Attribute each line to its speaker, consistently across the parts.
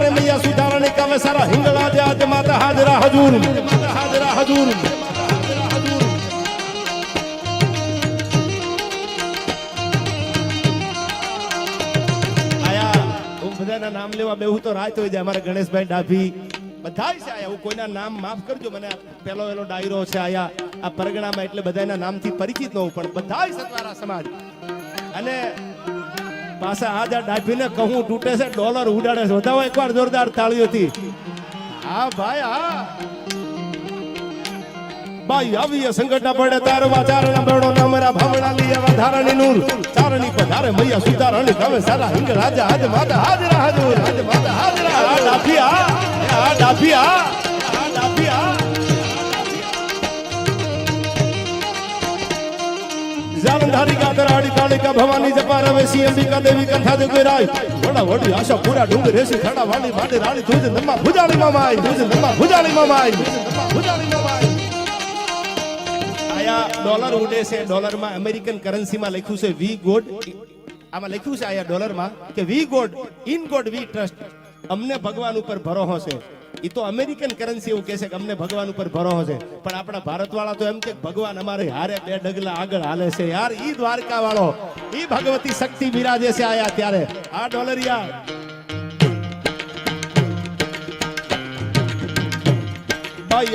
Speaker 1: પધારે મૈયા સુધારણી કામે સારા હિંગળા દે આજ માતા હાજરા હજૂર માતા હાજરા હજૂર બધાના નામ લેવા બેહું તો રાત હોય જાય. અમારા ગણેશભાઈ ડાભી બધા છે આયા. હું કોઈના નામ માફ કરજો, મને પેલો એનો ડાયરો છે આયા આ પરગણામાં, એટલે બધાના નામથી પરિચિત ન હોઉં, પણ બધા સતવારા સમાજ. અને પાછા આજા ડાભીને કહું તૂટે છે, ડોલર ઉડાડે છે. વધાવો એકવાર જોરદાર તાળીઓથી. હા ભાઈ હા ભાઈ આવી સંકટના પડે તારવા ચારણા બેડો નમરા ભાવણા લીએ વધારણી નૂર ચારણી પધારે મૈયા સુધારણી તમે સારા હિંગ રાજા આજ માતા હાજરા હાજર આજ માતા હાજરા. આ ડાફિયા આ ડાફિયા આ ડાફિયા જાલંધારી ગાદરાડી કાળિકા ભવાની જપા રવેશી અંબિકા દેવી કંઠા જગરાય વડા વડી આશા પૂરા ડુંગર રેસી ખડા વાડી વાડી રાણી તુજ નમ્મા ભુજાળી મામાઈ તુજ નમ્મા ભુજાળી મામાઈ ભુજાળી મામાઈ. ડોલર ઉડે છે. ડોલરમાં અમેરિકન કરન્સીમાં લખ્યું છે વી ગોડ. આમાં લખ્યું છે આયા ડોલરમાં કે we god in god we trust. અમને ભગવાન ઉપર ભરોસો છે. એ તો અમેરિકન કરન્સી એવું કહે છે કે અમને ભગવાન ઉપર ભરોસો છે, પણ આપણા ભારત વાળા તો એમ કે ભગવાન અમારે હારે બે ડગલા આગળ હાલે છે. યાર ઈ દ્વારકા વાળો ઈ ભગવતી શક્તિ બિરાજે છે આયા ત્યારે. આ ડોલરિયા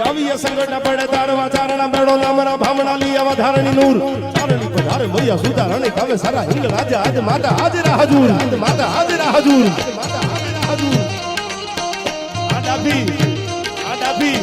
Speaker 1: આવી સંગઠના પડે તારવા ચારણા બેડો નમરા ભામણા લીયા વધારણી નૂર ચારણી પધારે મૈયા સુધારણી કામે સારા હિંગ રાજા આજ માતા હાજરા હજૂર આજ માતા હાજરા હજૂર માતા હાજરા હજૂર. આ ડાભી